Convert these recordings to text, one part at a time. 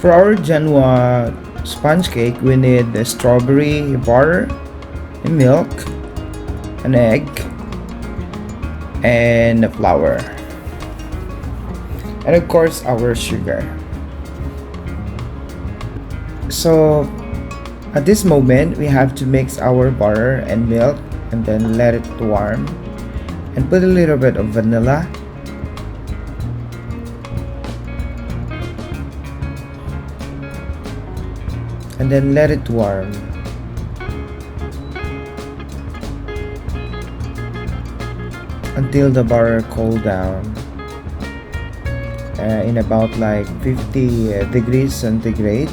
For our Genoise sponge cake, we need the strawberry butter, milk, an egg, and flour, and of course our sugar. So at this moment, we have to mix our butter and milk and then let it warm, and put a little bit of vanilla, and then let it warm. Until the butter cool down in about like 50 degrees centigrade,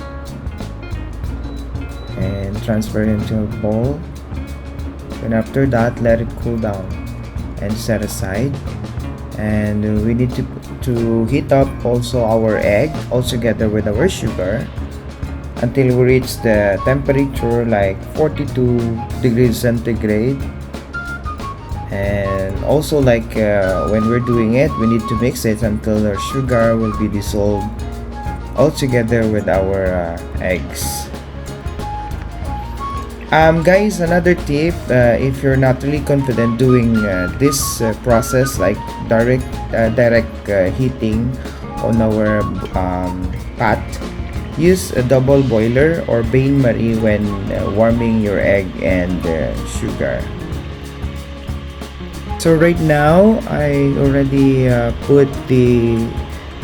and transfer it into a bowl. And after that, let it cool down and set aside. And we need to heat up also our egg all together with our sugar until we reach the temperature like 42 degrees centigrade. And also like when we're doing it, we need to mix it until our sugar will be dissolved all together with our eggs. Guys, another tip, if you're not really confident doing this process like direct heating on our pot, use a double boiler or bain-marie when warming your egg and sugar. So right now, I already put the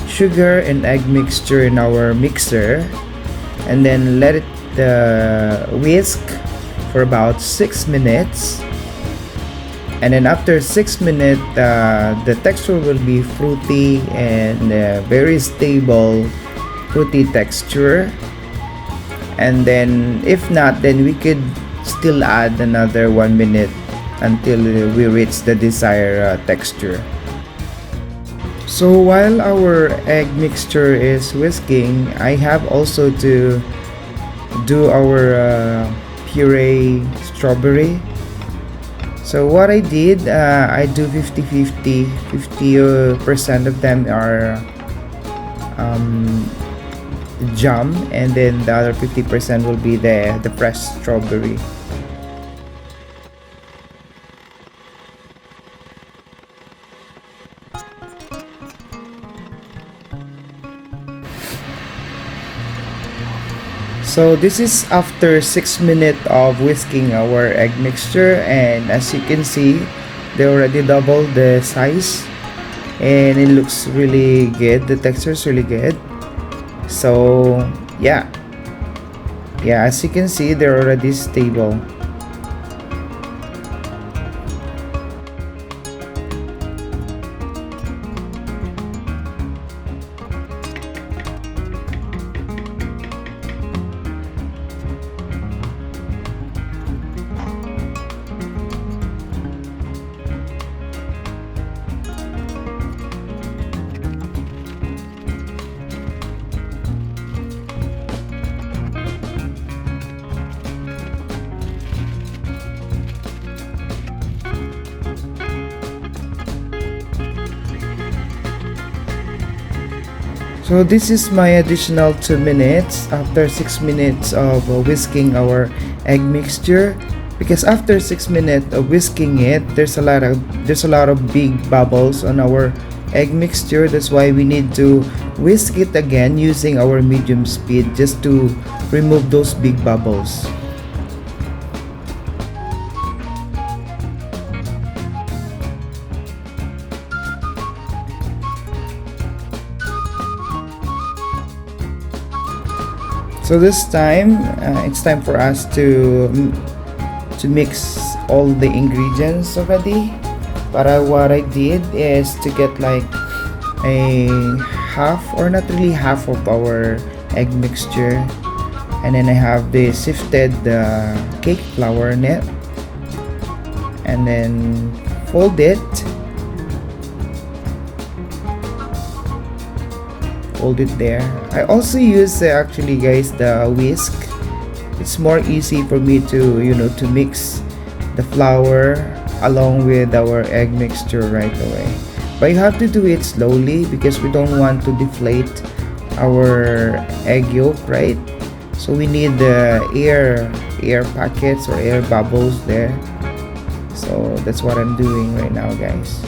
sugar and egg mixture in our mixer, and then let it whisk for about 6 minutes. And then after 6 minutes, the texture will be fruity and very stable fruity texture. And then if not, then we could still add another 1 minute until we reach the desired texture. So while our egg mixture is whisking, I have also to do our puree strawberry. So what I did, I do 50-50. 50% of them are jam, and then the other 50% will be the fresh strawberry. So this is after 6 minutes of whisking our egg mixture, and as you can see, they already doubled the size, and it looks really good. The texture is really good. So yeah, as you can see, they're already stable. So this is my additional 2 minutes after 6 minutes of whisking our egg mixture, because after 6 minutes of whisking it, there's a lot of big bubbles on our egg mixture. That's why we need to whisk it again using our medium speed just to remove those big bubbles. So this time, it's time for us to mix all the ingredients already. But what I did is to get like a half, or not really half, of our egg mixture, and then I have the sifted cake flour in it, and then fold it. Hold it there. I also use actually guys the whisk. It's more easy for me to to mix the flour along with our egg mixture right away. But you have to do it slowly because we don't want to deflate our egg yolk, right? So we need the air packets or air bubbles there. So that's what I'm doing right now, guys.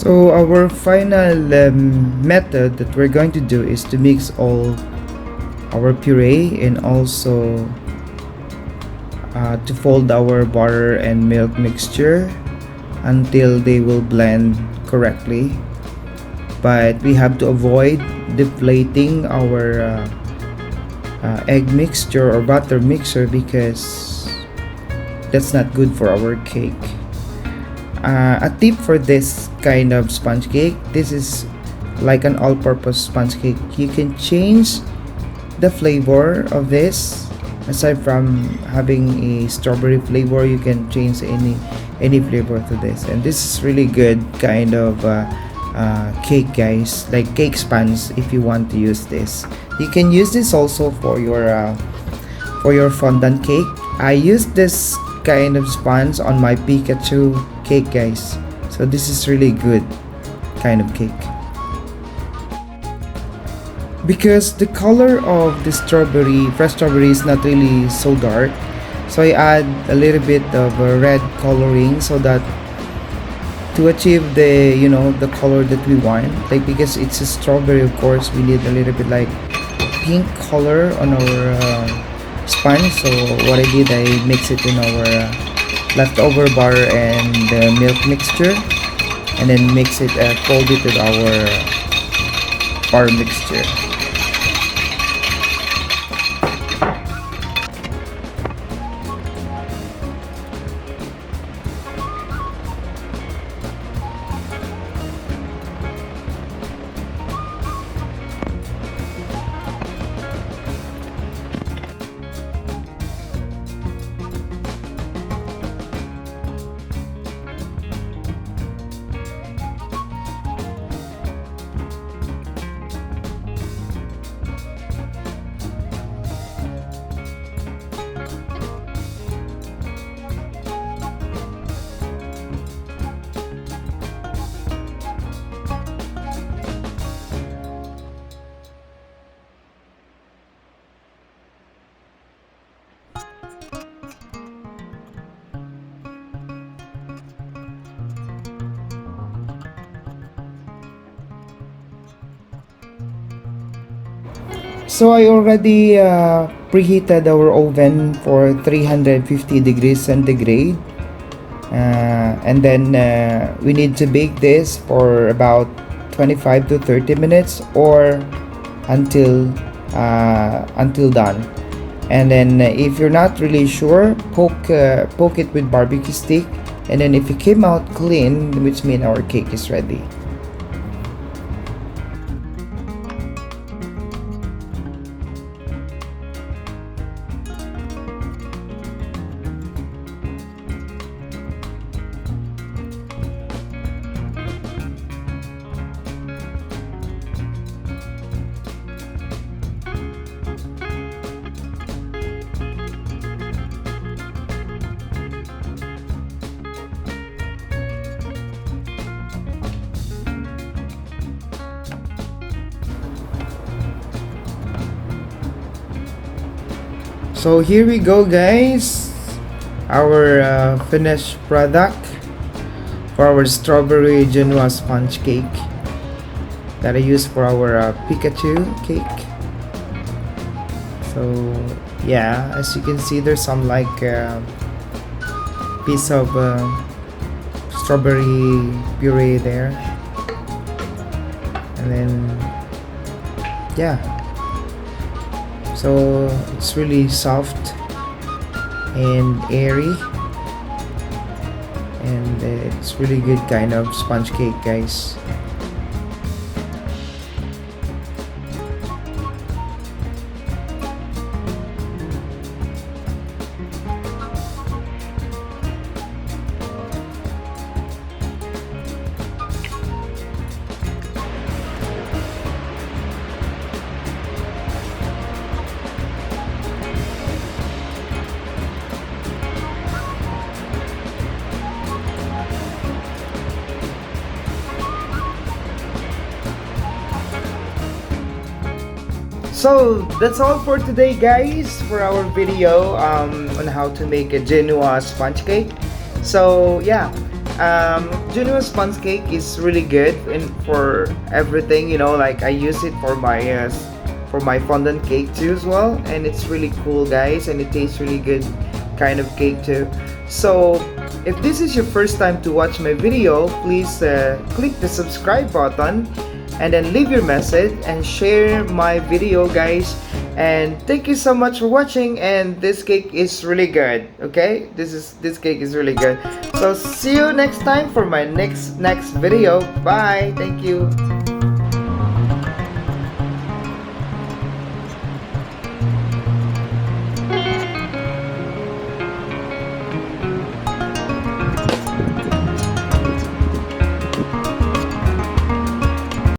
So our final method that we're going to do is to mix all our puree and also to fold our butter and milk mixture until they will blend correctly. But we have to avoid deflating our egg mixture or butter mixture because that's not good for our cake. A tip for this kind of sponge cake, this is like an all-purpose sponge cake. You can change the flavor of this. Aside from having a strawberry flavor, you can change any flavor to this, and this is really good kind of cake, guys, like cake sponge. If you want to use this, you can use this also for your fondant cake. I use this kind of sponge on my Pikachu cake, guys, so this is really good kind of cake. Because the color of the fresh strawberry is not really so dark, so I add a little bit of a red coloring so that to achieve the the color that we want, like because it's a strawberry, of course we need a little bit like pink color on our sponge. So what I did, I mix it in our leftover butter and the milk mixture, and then mix it, fold it with our butter mixture. So I already preheated our oven for 350 degrees centigrade, and then we need to bake this for about 25 to 30 minutes or until done. And then if you're not really sure, poke it with barbecue stick, and then if it came out clean, which means our cake is ready. So here we go, guys. Our finished product for our strawberry Genoise sponge cake that I use for our Pikachu cake. So yeah, as you can see, there's some like piece of strawberry puree there, and then yeah, so it's really soft and airy, and it's really good kind of sponge cake, guys. So that's all for today, guys, for our video on how to make a Genoise sponge cake. So yeah, Genoise sponge cake is really good and for everything, you know, like I use it for my fondant cake too as well, and it's really cool, guys, and it tastes really good kind of cake too. So if this is your first time to watch my video, please click the subscribe button and then leave your message and share my video, guys. And thank you so much for watching, and this cake is really good. Okay, this cake is really good. So see you next time for my next video. Bye. Thank you.